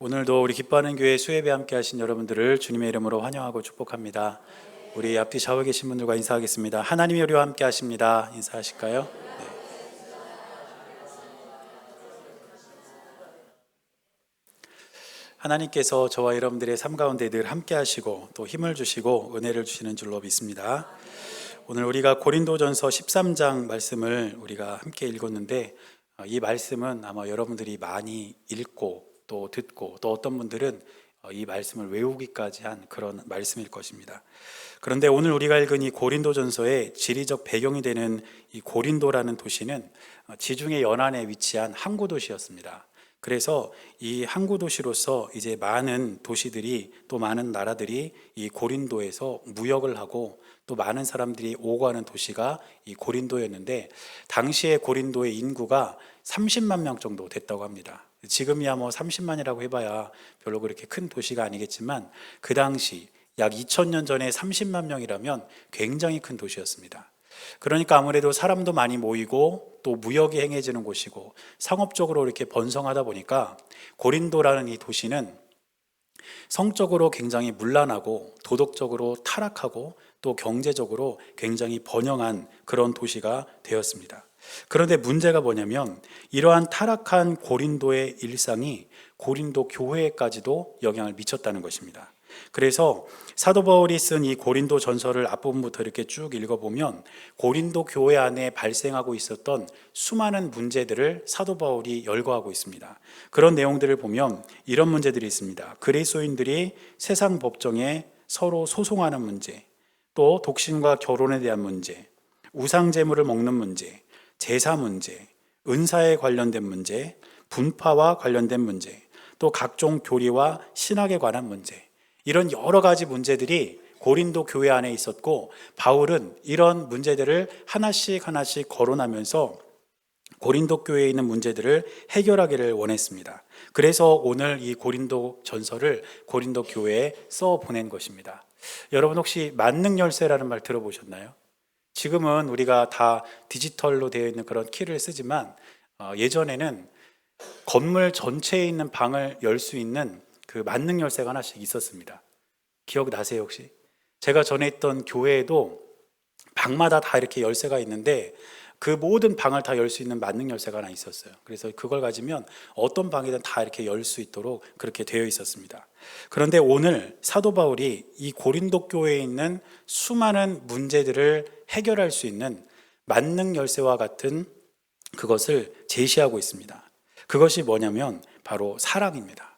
오늘도 우리 기뻐하는 교회 수예배 함께 하신 여러분들을 주님의 이름으로 환영하고 축복합니다. 우리 앞뒤 좌우에 계신 분들과 인사하겠습니다. 하나님이 우리와 함께 하십니다. 인사하실까요? 네. 하나님께서 저와 여러분들의 삶 가운데 늘 함께 하시고 또 힘을 주시고 은혜를 주시는 줄로 믿습니다. 오늘 우리가 고린도전서 13장 말씀을 우리가 함께 읽었는데, 이 말씀은 아마 여러분들이 많이 읽고 또 듣고 또 어떤 분들은 이 말씀을 외우기까지 한 그런 말씀일 것입니다. 그런데 오늘 우리가 읽은 이 고린도전서의 지리적 배경이 되는 이 고린도라는 도시는 지중해 연안에 위치한 항구 도시였습니다. 그래서 이 항구 도시로서 이제 많은 도시들이 또 많은 나라들이 이 고린도에서 무역을 하고 또 많은 사람들이 오고 가는 도시가 이 고린도였는데, 당시에 고린도의 인구가 30만 명 정도 됐다고 합니다. 지금이야 뭐 30만이라고 해봐야 별로 그렇게 큰 도시가 아니겠지만 그 당시 약 2000년 전에 30만 명이라면 굉장히 큰 도시였습니다. 그러니까 아무래도 사람도 많이 모이고 또 무역이 행해지는 곳이고 상업적으로 이렇게 번성하다 보니까 고린도라는 이 도시는 성적으로 굉장히 문란하고 도덕적으로 타락하고 또 경제적으로 굉장히 번영한 그런 도시가 되었습니다. 그런데 문제가 뭐냐면 이러한 타락한 고린도의 일상이 고린도 교회에까지도 영향을 미쳤다는 것입니다. 그래서 사도 바울이 쓴 이 고린도 전서를 앞부분부터 이렇게 쭉 읽어보면 고린도 교회 안에 발생하고 있었던 수많은 문제들을 사도 바울이 열거하고 있습니다. 그런 내용들을 보면 이런 문제들이 있습니다. 그리스도인들이 세상 법정에 서로 소송하는 문제, 또 독신과 결혼에 대한 문제, 우상 제물을 먹는 문제, 제사 문제, 은사에 관련된 문제, 분파와 관련된 문제, 또 각종 교리와 신학에 관한 문제, 이런 여러 가지 문제들이 고린도 교회 안에 있었고, 바울은 이런 문제들을 하나씩 하나씩 거론하면서 고린도 교회에 있는 문제들을 해결하기를 원했습니다. 그래서 오늘 이 고린도 전서를 고린도 교회에 써 보낸 것입니다. 여러분 혹시 만능 열쇠라는 말 들어보셨나요? 지금은 우리가 다 디지털로 되어 있는 그런 키를 쓰지만 예전에는 건물 전체에 있는 방을 열 수 있는 그 만능 열쇠가 하나씩 있었습니다. 기억나세요 혹시? 제가 전에 있던 교회에도 방마다 다 이렇게 열쇠가 있는데 그 모든 방을 다 열 수 있는 만능 열쇠가 하나 있었어요. 그래서 그걸 가지면 어떤 방이든 다 이렇게 열 수 있도록 그렇게 되어 있었습니다. 그런데 오늘 사도 바울이 이 고린도 교회에 있는 수많은 문제들을 해결할 수 있는 만능 열쇠와 같은 그것을 제시하고 있습니다. 그것이 뭐냐면 바로 사랑입니다.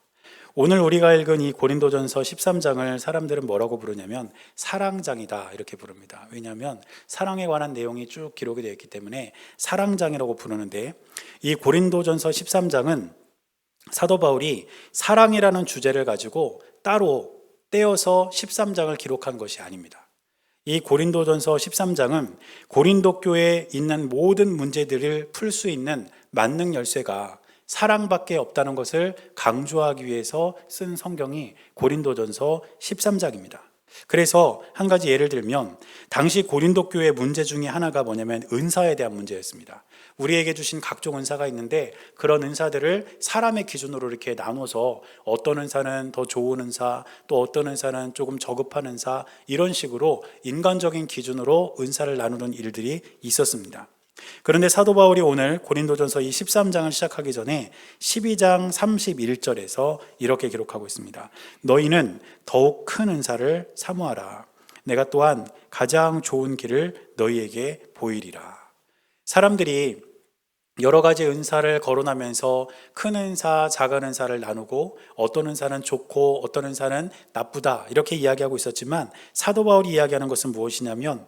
오늘 우리가 읽은 이 고린도전서 13장을 사람들은 뭐라고 부르냐면 사랑장이다 이렇게 부릅니다. 왜냐하면 사랑에 관한 내용이 쭉 기록이 되어 있기 때문에 사랑장이라고 부르는데, 이 고린도전서 13장은 사도 바울이 사랑이라는 주제를 가지고 따로 떼어서 13장을 기록한 것이 아닙니다. 이 고린도전서 13장은 고린도 교회에 있는 모든 문제들을 풀 수 있는 만능 열쇠가 사랑밖에 없다는 것을 강조하기 위해서 쓴 성경이 고린도전서 13장입니다. 그래서 한 가지 예를 들면 당시 고린도 교회 문제 중에 하나가 뭐냐면 은사에 대한 문제였습니다. 우리에게 주신 각종 은사가 있는데 그런 은사들을 사람의 기준으로 이렇게 나눠서 어떤 은사는 더 좋은 은사, 또 어떤 은사는 조금 저급한 은사, 이런 식으로 인간적인 기준으로 은사를 나누는 일들이 있었습니다. 그런데 사도 바울이 오늘 고린도전서 이 13장을 시작하기 전에 12장 31절에서 이렇게 기록하고 있습니다. 너희는 더욱 큰 은사를 사모하라. 내가 또한 가장 좋은 길을 너희에게 보이리라. 사람들이 여러 가지 은사를 거론하면서 큰 은사, 작은 은사를 나누고 어떤 은사는 좋고 어떤 은사는 나쁘다 이렇게 이야기하고 있었지만, 사도 바울이 이야기하는 것은 무엇이냐면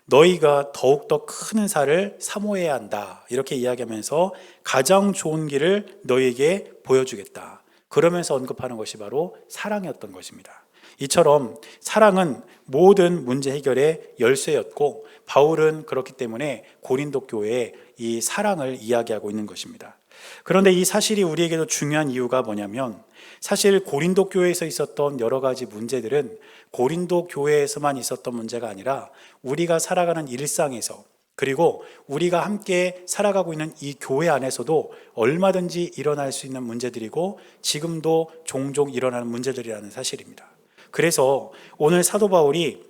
너희가 더욱더 큰 은사를 사모해야 한다 이렇게 이야기하면서 가장 좋은 길을 너희에게 보여주겠다, 그러면서 언급하는 것이 바로 사랑이었던 것입니다. 이처럼 사랑은 모든 문제 해결의 열쇠였고, 바울은 그렇기 때문에 고린도 교회에 이 사랑을 이야기하고 있는 것입니다. 그런데 이 사실이 우리에게도 중요한 이유가 뭐냐면, 사실 고린도 교회에서 있었던 여러 가지 문제들은 고린도 교회에서만 있었던 문제가 아니라 우리가 살아가는 일상에서, 그리고 우리가 함께 살아가고 있는 이 교회 안에서도 얼마든지 일어날 수 있는 문제들이고 지금도 종종 일어나는 문제들이라는 사실입니다. 그래서 오늘 사도 바울이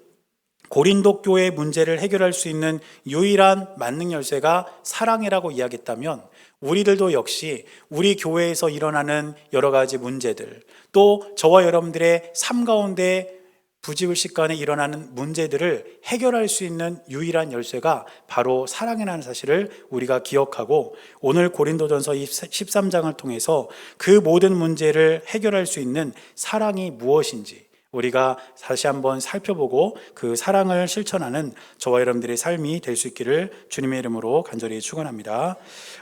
고린도 교회의 문제를 해결할 수 있는 유일한 만능 열쇠가 사랑이라고 이야기했다면 우리들도 역시 우리 교회에서 일어나는 여러 가지 문제들, 또 저와 여러분들의 삶 가운데 부지불식간에 일어나는 문제들을 해결할 수 있는 유일한 열쇠가 바로 사랑이라는 사실을 우리가 기억하고 오늘 고린도전서 13장을 통해서 그 모든 문제를 해결할 수 있는 사랑이 무엇인지 우리가 다시 한번 살펴보고 그 사랑을 실천하는 저와 여러분들의 삶이 될 수 있기를 주님의 이름으로 간절히 축원합니다.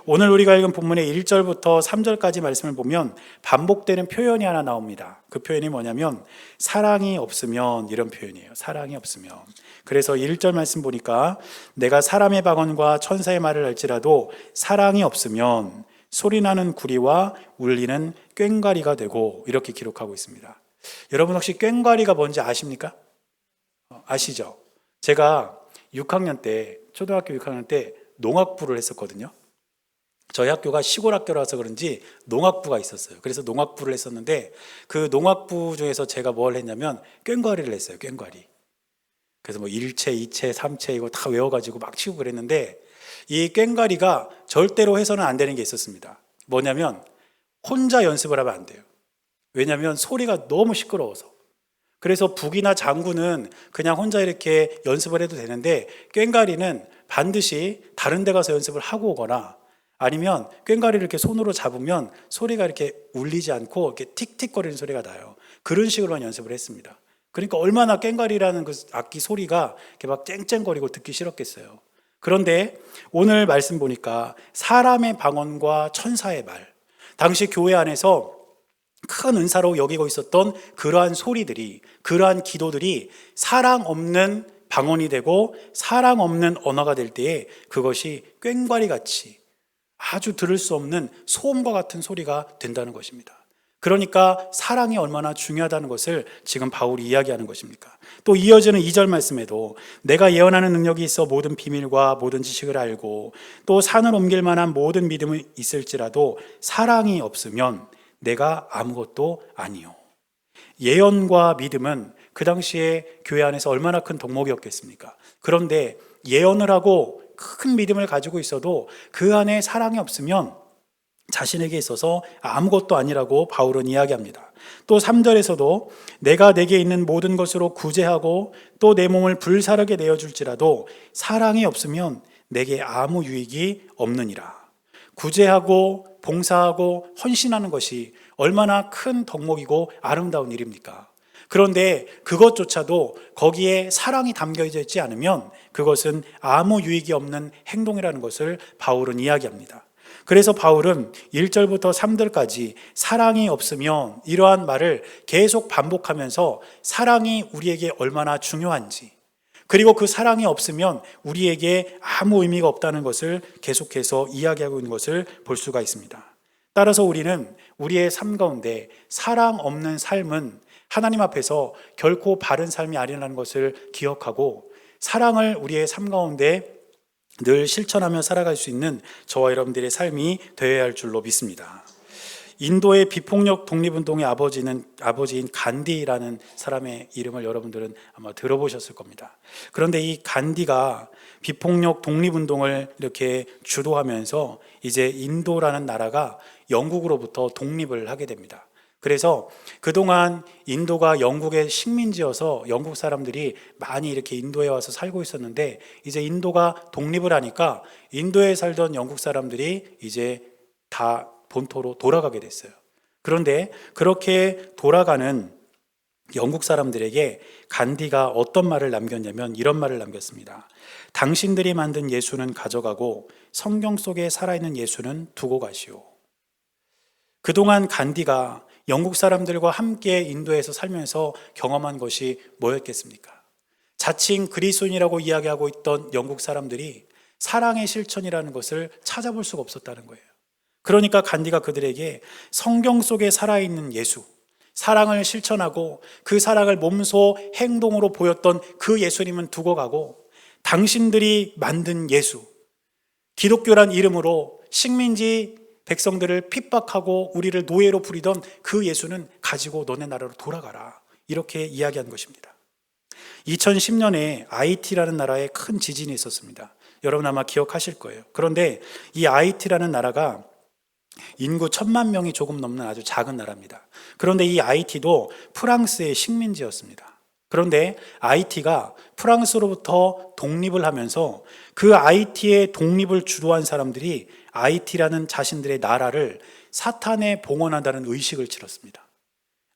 오늘 우리가 읽은 본문의 1절부터 3절까지 말씀을 보면 반복되는 표현이 하나 나옵니다. 그 표현이 뭐냐면 사랑이 없으면, 이런 표현이에요. 사랑이 없으면. 그래서 1절 말씀 보니까 내가 사람의 방언과 천사의 말을 할지라도 사랑이 없으면 소리나는 구리와 울리는 꽹과리가 되고, 이렇게 기록하고 있습니다. 여러분 혹시 꽹과리가 뭔지 아십니까? 아시죠? 제가 6학년 때, 초등학교 6학년 때 농악부를 했었거든요. 저희 학교가 시골 학교라서 그런지 농악부가 있었어요. 그래서 농악부를 했었는데 그 농악부 중에서 제가 뭘 했냐면 꽹과리를 했어요. 꽹과리. 그래서 뭐 1채, 2채, 3채 이거 다 외워가지고 막 치고 그랬는데 이 꽹과리가 절대로 해서는 안 되는 게 있었습니다. 뭐냐면 혼자 연습을 하면 안 돼요. 왜냐하면 소리가 너무 시끄러워서. 그래서 북이나 장구는 그냥 혼자 이렇게 연습을 해도 되는데 꽹과리는 반드시 다른 데 가서 연습을 하고 오거나 아니면 꽹과리를 이렇게 손으로 잡으면 소리가 이렇게 울리지 않고 이렇게 틱틱거리는 소리가 나요. 그런 식으로만 연습을 했습니다. 그러니까 얼마나 꽹과리라는 그 악기 소리가 이렇게 막 쨍쨍거리고 듣기 싫었겠어요. 그런데 오늘 말씀 보니까 사람의 방언과 천사의 말, 당시 교회 안에서 큰 은사로 여기고 있었던 그러한 소리들이, 그러한 기도들이 사랑 없는 방언이 되고 사랑 없는 언어가 될 때에 그것이 꽹과리 같이 아주 들을 수 없는 소음과 같은 소리가 된다는 것입니다. 그러니까 사랑이 얼마나 중요하다는 것을 지금 바울이 이야기하는 것입니까? 또 이어지는 2절 말씀에도 내가 예언하는 능력이 있어 모든 비밀과 모든 지식을 알고 또 산을 옮길 만한 모든 믿음이 있을지라도 사랑이 없으면 내가 아무것도 아니요. 예언과 믿음은 그 당시에 교회 안에서 얼마나 큰 덕목이었겠습니까? 그런데 예언을 하고 큰 믿음을 가지고 있어도 그 안에 사랑이 없으면 자신에게 있어서 아무것도 아니라고 바울은 이야기합니다. 또 3절에서도 내가 내게 있는 모든 것으로 구제하고 또 내 몸을 불사르게 내어줄지라도 사랑이 없으면 내게 아무 유익이 없느니라. 구제하고 봉사하고 헌신하는 것이 얼마나 큰 덕목이고 아름다운 일입니까? 그런데 그것조차도 거기에 사랑이 담겨져 있지 않으면 그것은 아무 유익이 없는 행동이라는 것을 바울은 이야기합니다. 그래서 바울은 1절부터 3절까지 사랑이 없으면 이러한 말을 계속 반복하면서 사랑이 우리에게 얼마나 중요한지, 그리고 그 사랑이 없으면 우리에게 아무 의미가 없다는 것을 계속해서 이야기하고 있는 것을 볼 수가 있습니다. 따라서 우리는 우리의 삶 가운데 사랑 없는 삶은 하나님 앞에서 결코 바른 삶이 아니라는 것을 기억하고 사랑을 우리의 삶 가운데 늘 실천하며 살아갈 수 있는 저와 여러분들의 삶이 되어야 할 줄로 믿습니다. 인도의 비폭력 독립운동의 아버지인 간디라는 사람의 이름을 여러분들은 아마 들어보셨을 겁니다. 그런데 이 간디가 비폭력 독립운동을 이렇게 주도하면서 이제 인도라는 나라가 영국으로부터 독립을 하게 됩니다. 그래서 그동안 인도가 영국의 식민지여서 영국 사람들이 많이 이렇게 인도에 와서 살고 있었는데 이제 인도가 독립을 하니까 인도에 살던 영국 사람들이 이제 다 본토로 돌아가게 됐어요. 그런데 그렇게 돌아가는 영국 사람들에게 간디가 어떤 말을 남겼냐면 이런 말을 남겼습니다. 당신들이 만든 예수는 가져가고 성경 속에 살아있는 예수는 두고 가시오. 그동안 간디가 영국 사람들과 함께 인도에서 살면서 경험한 것이 뭐였겠습니까? 자칭 그리스도인이라고 이야기하고 있던 영국 사람들이 사랑의 실천이라는 것을 찾아볼 수가 없었다는 거예요. 그러니까 간디가 그들에게 성경 속에 살아있는 예수, 사랑을 실천하고 그 사랑을 몸소 행동으로 보였던 그 예수님은 두고 가고 당신들이 만든 예수, 기독교란 이름으로 식민지 백성들을 핍박하고 우리를 노예로 부리던 그 예수는 가지고 너네 나라로 돌아가라. 이렇게 이야기한 것입니다. 2010년에 IT라는 나라에 큰 지진이 있었습니다. 여러분 아마 기억하실 거예요. 그런데 이 IT라는 나라가 인구 1,000만 명이 조금 넘는 아주 작은 나라입니다. 그런데 이 IT도 프랑스의 식민지였습니다. 그런데 IT가 프랑스로부터 독립을 하면서 그 IT의 독립을 주도한 사람들이 IT라는 자신들의 나라를 사탄에 봉헌한다는 의식을 치렀습니다.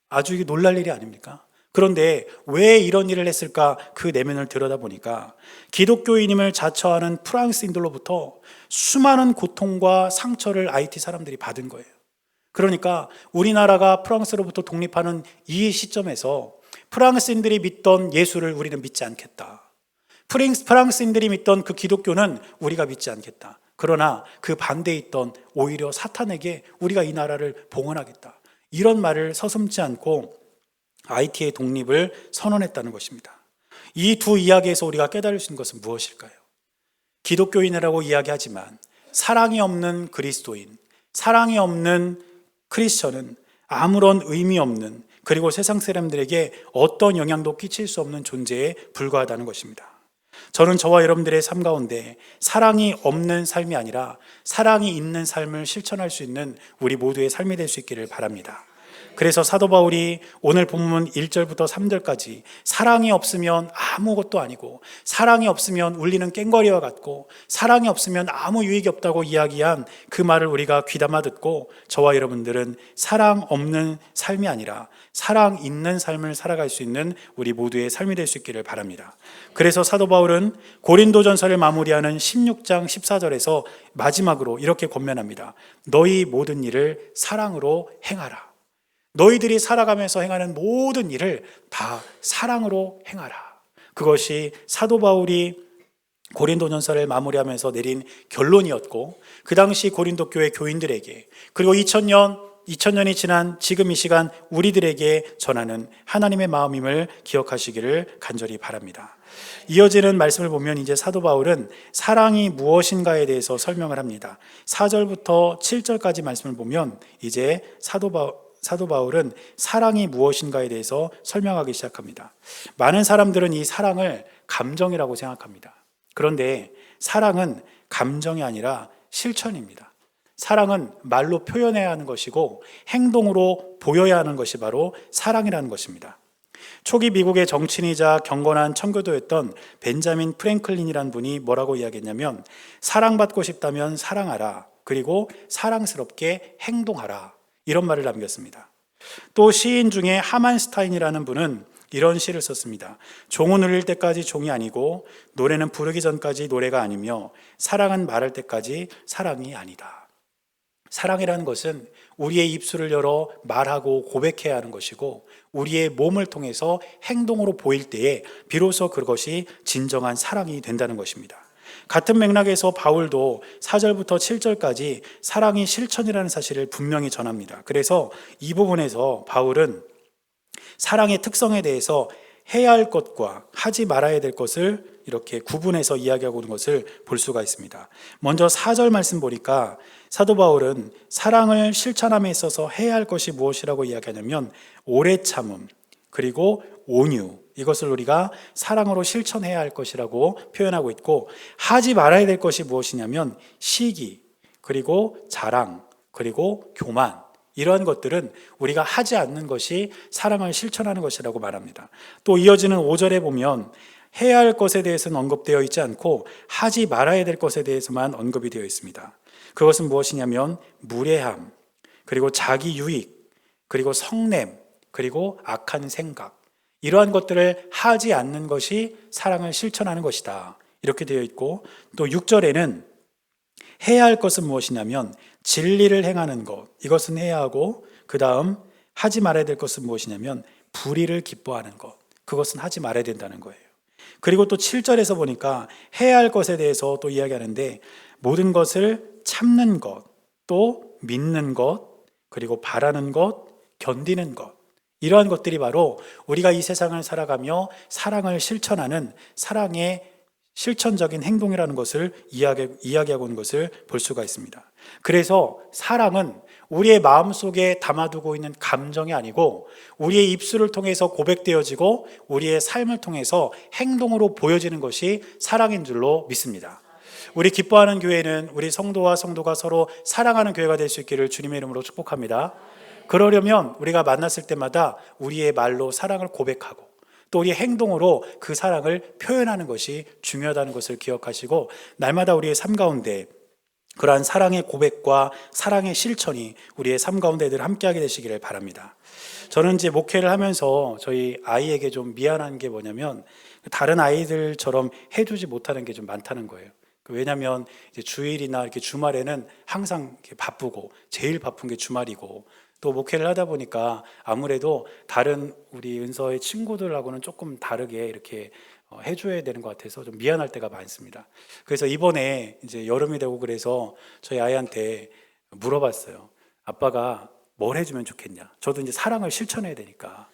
아주 이게 놀랄 일이 아닙니까? 그런데 왜 이런 일을 했을까? 그 내면을 들여다보니까 기독교인임을 자처하는 프랑스인들로부터 수많은 고통과 상처를 IT 사람들이 받은 거예요. 그러니까 우리나라가 프랑스로부터 독립하는 이 시점에서 프랑스인들이 믿던 예수를 우리는 믿지 않겠다. 프랑스인들이 믿던 그 기독교는 우리가 믿지 않겠다. 그러나 그 반대에 있던 오히려 사탄에게 우리가 이 나라를 봉헌하겠다. 이런 말을 서슴지 않고 IT의 독립을 선언했다는 것입니다. 이 두 이야기에서 우리가 깨달을 수 있는 것은 무엇일까요? 기독교인이라고 이야기하지만 사랑이 없는 그리스도인, 사랑이 없는 크리스천은 아무런 의미 없는, 그리고 세상 사람들에게 어떤 영향도 끼칠 수 없는 존재에 불과하다는 것입니다. 저는 저와 여러분들의 삶 가운데 사랑이 없는 삶이 아니라 사랑이 있는 삶을 실천할 수 있는 우리 모두의 삶이 될 수 있기를 바랍니다. 그래서 사도 바울이 오늘 본문 1절부터 3절까지 사랑이 없으면 아무것도 아니고, 사랑이 없으면 울리는 꽹과리와 같고, 사랑이 없으면 아무 유익이 없다고 이야기한 그 말을 우리가 귀담아 듣고 저와 여러분들은 사랑 없는 삶이 아니라 사랑 있는 삶을 살아갈 수 있는 우리 모두의 삶이 될 수 있기를 바랍니다. 그래서 사도 바울은 고린도전서를 마무리하는 16장 14절에서 마지막으로 이렇게 권면합니다. 너희 모든 일을 사랑으로 행하라. 너희들이 살아가면서 행하는 모든 일을 다 사랑으로 행하라. 그것이 사도 바울이 고린도전서를 마무리하면서 내린 결론이었고, 그 당시 고린도 교회 교인들에게, 그리고 2000년이 지난 지금 이 시간 우리들에게 전하는 하나님의 마음임을 기억하시기를 간절히 바랍니다. 이어지는 말씀을 보면 이제 사도 바울은 사랑이 무엇인가에 대해서 설명을 합니다. 4절부터 7절까지 말씀을 보면 이제 사도 바울은 사랑이 무엇인가에 대해서 설명하기 시작합니다. 많은 사람들은 이 사랑을 감정이라고 생각합니다. 그런데 사랑은 감정이 아니라 실천입니다. 사랑은 말로 표현해야 하는 것이고 행동으로 보여야 하는 것이 바로 사랑이라는 것입니다. 초기 미국의 정치인이자 경건한 청교도였던 벤자민 프랭클린이라는 분이 뭐라고 이야기했냐면, 사랑받고 싶다면 사랑하라. 그리고 사랑스럽게 행동하라. 이런 말을 남겼습니다. 또 시인 중에 하만스타인이라는 분은 이런 시를 썼습니다. 종은 울릴 때까지 종이 아니고, 노래는 부르기 전까지 노래가 아니며, 사랑은 말할 때까지 사랑이 아니다. 사랑이라는 것은 우리의 입술을 열어 말하고 고백해야 하는 것이고, 우리의 몸을 통해서 행동으로 보일 때에 비로소 그것이 진정한 사랑이 된다는 것입니다. 같은 맥락에서 바울도 4절부터 7절까지 사랑이 실천이라는 사실을 분명히 전합니다. 그래서 이 부분에서 바울은 사랑의 특성에 대해서 해야 할 것과 하지 말아야 될 것을 이렇게 구분해서 이야기하고 있는 것을 볼 수가 있습니다. 먼저 4절 말씀 보니까 사도 바울은 사랑을 실천함에 있어서 해야 할 것이 무엇이라고 이야기하냐면 오래 참음, 그리고 온유, 이것을 우리가 사랑으로 실천해야 할 것이라고 표현하고 있고, 하지 말아야 될 것이 무엇이냐면 시기, 그리고 자랑, 그리고 교만, 이러한 것들은 우리가 하지 않는 것이 사랑을 실천하는 것이라고 말합니다. 또 이어지는 5절에 보면 해야 할 것에 대해서는 언급되어 있지 않고 하지 말아야 될 것에 대해서만 언급이 되어 있습니다. 그것은 무엇이냐면 무례함, 그리고 자기 유익, 그리고 성냄, 그리고 악한 생각, 이러한 것들을 하지 않는 것이 사랑을 실천하는 것이다. 이렇게 되어 있고, 또 6절에는 해야 할 것은 무엇이냐면 진리를 행하는 것, 이것은 해야 하고, 그 다음 하지 말아야 될 것은 무엇이냐면 불의를 기뻐하는 것, 그것은 하지 말아야 된다는 거예요. 그리고 또 7절에서 보니까 해야 할 것에 대해서 또 이야기하는데, 모든 것을 참는 것, 또 믿는 것, 그리고 바라는 것, 견디는 것, 이러한 것들이 바로 우리가 이 세상을 살아가며 사랑을 실천하는 사랑의 실천적인 행동이라는 것을 이야기하고 있는 것을 볼 수가 있습니다. 그래서 사랑은 우리의 마음속에 담아두고 있는 감정이 아니고 우리의 입술을 통해서 고백되어지고 우리의 삶을 통해서 행동으로 보여지는 것이 사랑인 줄로 믿습니다. 우리 기뻐하는 교회는 우리 성도와 성도가 서로 사랑하는 교회가 될 수 있기를 주님의 이름으로 축복합니다. 그러려면 우리가 만났을 때마다 우리의 말로 사랑을 고백하고 또 우리의 행동으로 그 사랑을 표현하는 것이 중요하다는 것을 기억하시고 날마다 우리의 삶 가운데 그러한 사랑의 고백과 사랑의 실천이 우리의 삶 가운데 늘 함께하게 되시기를 바랍니다. 저는 이제 목회를 하면서 저희 아이에게 좀 미안한 게 뭐냐면 다른 아이들처럼 해주지 못하는 게 좀 많다는 거예요. 왜냐하면 이제 주일이나 이렇게 주말에는 항상 이렇게 바쁘고 제일 바쁜 게 주말이고 또 목회를 하다 보니까 아무래도 다른 우리 은서의 친구들하고는 조금 다르게 이렇게 해줘야 되는 것 같아서 좀 미안할 때가 많습니다. 그래서 이번에 이제 여름이 되고 그래서 저희 아이한테 물어봤어요. 아빠가 뭘 해주면 좋겠냐? 저도 이제 사랑을 실천해야 되니까.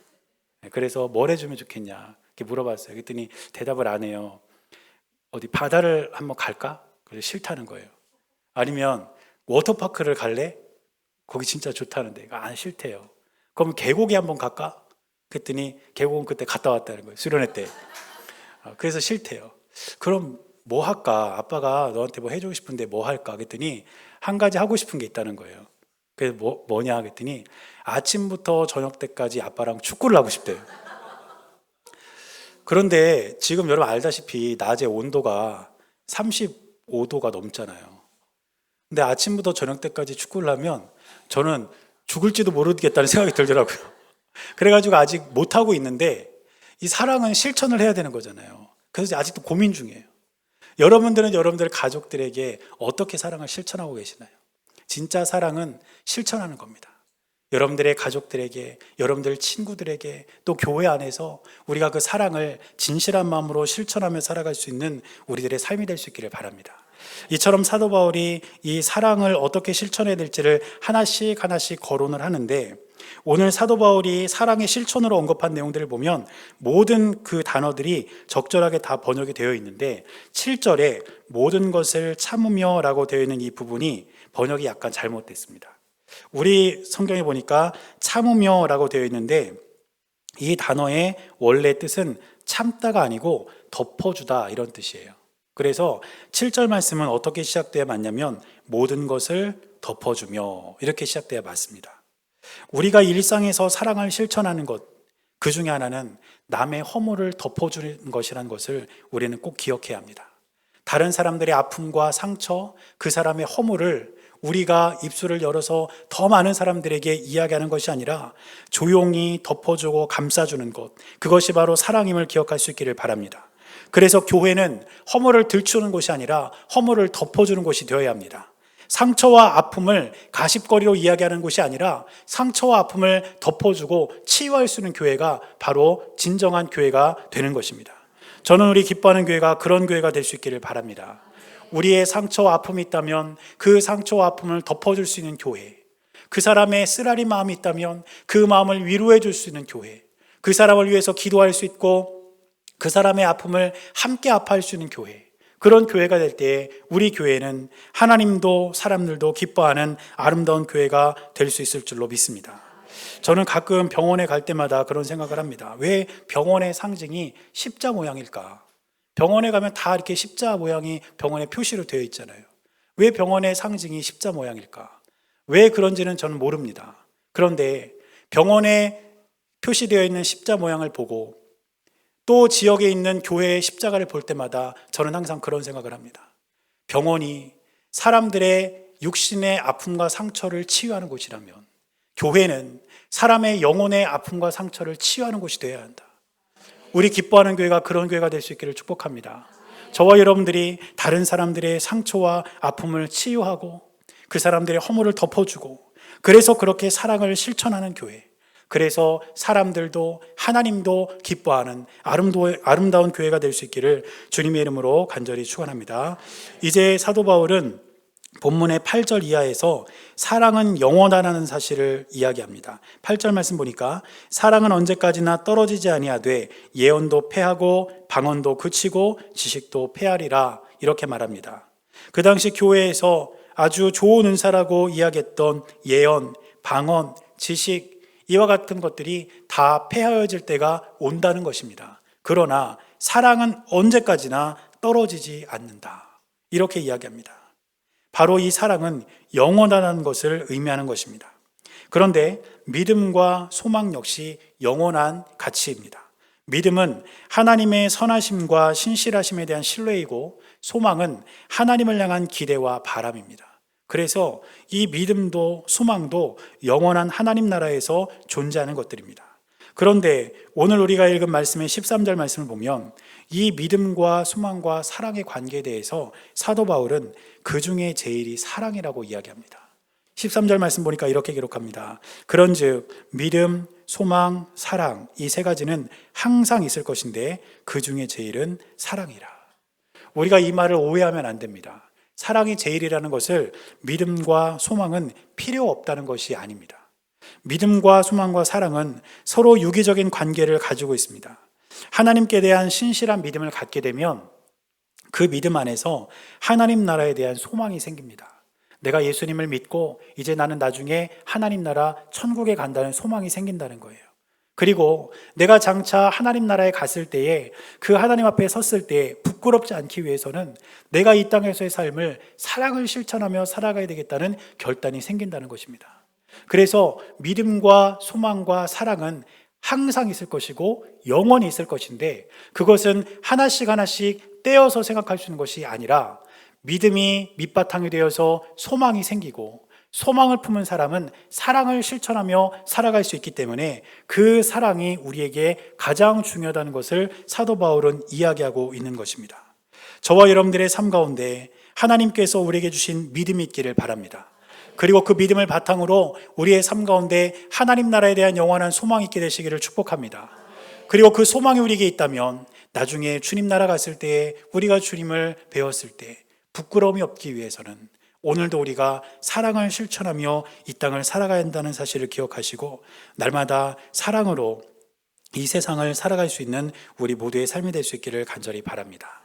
그래서 뭘 해주면 좋겠냐? 이렇게 물어봤어요. 그랬더니 대답을 안 해요. 어디 바다를 한번 갈까? 그래서 싫다는 거예요. 아니면 워터파크를 갈래? 거기 진짜 좋다는데 안 싫대요. 그럼 계곡에 한번 갈까? 그랬더니 계곡은 그때 갔다 왔다는 거예요. 수련회 때. 그래서 싫대요. 그럼 뭐 할까? 아빠가 너한테 뭐 해주고 싶은데 뭐 할까? 그랬더니 한 가지 하고 싶은 게 있다는 거예요. 그래서 뭐냐? 그랬더니 아침부터 저녁 때까지 아빠랑 축구를 하고 싶대요. 그런데 지금 여러분 알다시피 낮에 온도가 35도가 넘잖아요. 근데 아침부터 저녁 때까지 축구를 하면 저는 죽을지도 모르겠다는 생각이 들더라고요. 그래가지고 아직 못하고 있는데 이 사랑은 실천을 해야 되는 거잖아요. 그래서 아직도 고민 중이에요. 여러분들은 여러분들 가족들에게 어떻게 사랑을 실천하고 계시나요? 진짜 사랑은 실천하는 겁니다. 여러분들의 가족들에게, 여러분들 친구들에게, 또 교회 안에서 우리가 그 사랑을 진실한 마음으로 실천하며 살아갈 수 있는 우리들의 삶이 될 수 있기를 바랍니다. 이처럼 사도 바울이 이 사랑을 어떻게 실천해야 될지를 하나씩 거론을 하는데 오늘 사도 바울이 사랑의 실천으로 언급한 내용들을 보면 모든 그 단어들이 적절하게 다 번역이 되어 있는데 7절에 모든 것을 참으며 라고 되어 있는 이 부분이 번역이 약간 잘못됐습니다. 우리 성경에 보니까 참으며 라고 되어 있는데 이 단어의 원래 뜻은 참다가 아니고 덮어주다 이런 뜻이에요. 그래서 7절 말씀은 어떻게 시작돼야 맞냐면 모든 것을 덮어주며 이렇게 시작돼야 맞습니다. 우리가 일상에서 사랑을 실천하는 것, 그 중에 하나는 남의 허물을 덮어주는 것이라는 것을 우리는 꼭 기억해야 합니다. 다른 사람들의 아픔과 상처, 그 사람의 허물을 우리가 입술을 열어서 더 많은 사람들에게 이야기하는 것이 아니라 조용히 덮어주고 감싸주는 것, 그것이 바로 사랑임을 기억할 수 있기를 바랍니다. 그래서 교회는 허물을 들추는 곳이 아니라 허물을 덮어주는 곳이 되어야 합니다. 상처와 아픔을 가십거리로 이야기하는 곳이 아니라 상처와 아픔을 덮어주고 치유할 수 있는 교회가 바로 진정한 교회가 되는 것입니다. 저는 우리 기뻐하는 교회가 그런 교회가 될 수 있기를 바랍니다. 우리의 상처와 아픔이 있다면 그 상처와 아픔을 덮어줄 수 있는 교회, 그 사람의 쓰라린 마음이 있다면 그 마음을 위로해 줄 수 있는 교회, 그 사람을 위해서 기도할 수 있고 그 사람의 아픔을 함께 아파할 수 있는 교회, 그런 교회가 될 때 우리 교회는 하나님도 사람들도 기뻐하는 아름다운 교회가 될 수 있을 줄로 믿습니다. 저는 가끔 병원에 갈 때마다 그런 생각을 합니다. 왜 병원의 상징이 십자 모양일까? 병원에 가면 다 이렇게 십자 모양이 병원에 표시로 되어 있잖아요. 왜 병원의 상징이 십자 모양일까? 왜 그런지는 저는 모릅니다. 그런데 병원에 표시되어 있는 십자 모양을 보고 또 지역에 있는 교회의 십자가를 볼 때마다 저는 항상 그런 생각을 합니다. 병원이 사람들의 육신의 아픔과 상처를 치유하는 곳이라면 교회는 사람의 영혼의 아픔과 상처를 치유하는 곳이 되어야 한다. 우리 기뻐하는 교회가 그런 교회가 될 수 있기를 축복합니다. 저와 여러분들이 다른 사람들의 상처와 아픔을 치유하고 그 사람들의 허물을 덮어주고 그래서 그렇게 사랑을 실천하는 교회, 그래서 사람들도 하나님도 기뻐하는 아름다운 교회가 될 수 있기를 주님의 이름으로 간절히 축원합니다. 이제 사도 바울은 본문의 8절 이하에서 사랑은 영원하다는 사실을 이야기합니다. 8절 말씀 보니까 사랑은 언제까지나 떨어지지 아니하되 예언도 패하고 방언도 그치고 지식도 패하리라 이렇게 말합니다. 그 당시 교회에서 아주 좋은 은사라고 이야기했던 예언, 방언, 지식 이와 같은 것들이 다 패하여질 때가 온다는 것입니다. 그러나 사랑은 언제까지나 떨어지지 않는다. 이렇게 이야기합니다. 바로 이 사랑은 영원하다는 것을 의미하는 것입니다. 그런데 믿음과 소망 역시 영원한 가치입니다. 믿음은 하나님의 선하심과 신실하심에 대한 신뢰이고 소망은 하나님을 향한 기대와 바람입니다. 그래서 이 믿음도 소망도 영원한 하나님 나라에서 존재하는 것들입니다. 그런데 오늘 우리가 읽은 말씀의 13절 말씀을 보면 이 믿음과 소망과 사랑의 관계에 대해서 사도 바울은 그 중에 제일이 사랑이라고 이야기합니다. 13절 말씀 보니까 이렇게 기록합니다. 그런즉 믿음, 소망, 사랑 이 세 가지는 항상 있을 것인데 그 중에 제일은 사랑이라. 우리가 이 말을 오해하면 안 됩니다. 사랑이 제일이라는 것을 믿음과 소망은 필요 없다는 것이 아닙니다. 믿음과 소망과 사랑은 서로 유기적인 관계를 가지고 있습니다. 하나님께 대한 신실한 믿음을 갖게 되면 그 믿음 안에서 하나님 나라에 대한 소망이 생깁니다. 내가 예수님을 믿고 이제 나는 나중에 하나님 나라 천국에 간다는 소망이 생긴다는 거예요. 그리고 내가 장차 하나님 나라에 갔을 때에 그 하나님 앞에 섰을 때 부끄럽지 않기 위해서는 내가 이 땅에서의 삶을 사랑을 실천하며 살아가야 되겠다는 결단이 생긴다는 것입니다. 그래서 믿음과 소망과 사랑은 항상 있을 것이고 영원히 있을 것인데 그것은 하나씩 하나씩 떼어서 생각할 수 있는 것이 아니라 믿음이 밑바탕이 되어서 소망이 생기고 소망을 품은 사람은 사랑을 실천하며 살아갈 수 있기 때문에 그 사랑이 우리에게 가장 중요하다는 것을 사도 바울은 이야기하고 있는 것입니다. 저와 여러분들의 삶 가운데 하나님께서 우리에게 주신 믿음이 있기를 바랍니다. 그리고 그 믿음을 바탕으로 우리의 삶 가운데 하나님 나라에 대한 영원한 소망이 있게 되시기를 축복합니다. 그리고 그 소망이 우리에게 있다면 나중에 주님 나라 갔을 때 우리가 주님을 배웠을 때 부끄러움이 없기 위해서는 오늘도 우리가 사랑을 실천하며 이 땅을 살아가야 한다는 사실을 기억하시고 날마다 사랑으로 이 세상을 살아갈 수 있는 우리 모두의 삶이 될 수 있기를 간절히 바랍니다.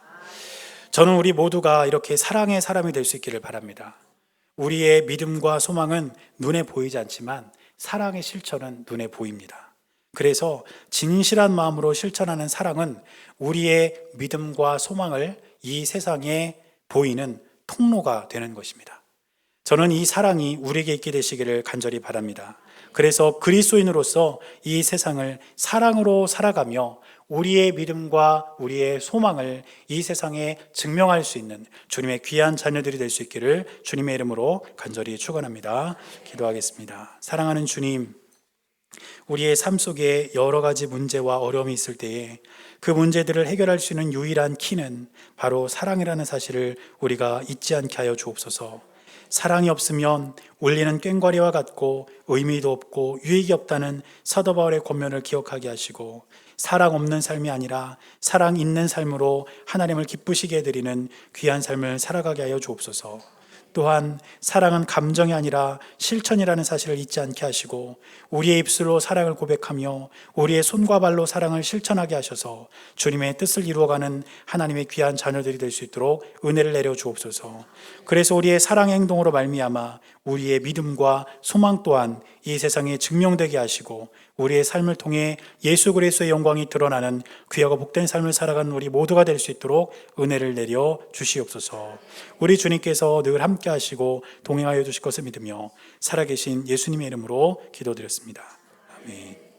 저는 우리 모두가 이렇게 사랑의 사람이 될 수 있기를 바랍니다. 우리의 믿음과 소망은 눈에 보이지 않지만 사랑의 실천은 눈에 보입니다. 그래서 진실한 마음으로 실천하는 사랑은 우리의 믿음과 소망을 이 세상에 보이는 통로가 되는 것입니다. 저는 이 사랑이 우리에게 있게 되시기를 간절히 바랍니다. 그래서 그리스도인으로서 이 세상을 사랑으로 살아가며 우리의 믿음과 우리의 소망을 이 세상에 증명할 수 있는 주님의 귀한 자녀들이 될 수 있기를 주님의 이름으로 간절히 축원합니다. 기도하겠습니다. 사랑하는 주님, 우리의 삶 속에 여러 가지 문제와 어려움이 있을 때에 그 문제들을 해결할 수 있는 유일한 키는 바로 사랑이라는 사실을 우리가 잊지 않게 하여 주옵소서. 사랑이 없으면 울리는 꽹과리와 같고 의미도 없고 유익이 없다는 사도 바울의 권면을 기억하게 하시고 사랑 없는 삶이 아니라 사랑 있는 삶으로 하나님을 기쁘시게 해드리는 귀한 삶을 살아가게 하여 주옵소서. 또한 사랑은 감정이 아니라 실천이라는 사실을 잊지 않게 하시고 우리의 입술로 사랑을 고백하며 우리의 손과 발로 사랑을 실천하게 하셔서 주님의 뜻을 이루어가는 하나님의 귀한 자녀들이 될 수 있도록 은혜를 내려 주옵소서. 그래서 우리의 사랑의 행동으로 말미암아 우리의 믿음과 소망 또한 이 세상에 증명되게 하시고 우리의 삶을 통해 예수 그리스도의 영광이 드러나는 귀하고 복된 삶을 살아가는 우리 모두가 될 수 있도록 은혜를 내려 주시옵소서. 우리 주님께서 늘 함께 하시고 동행하여 주실 것을 믿으며 살아계신 예수님의 이름으로 기도드렸습니다. 아멘.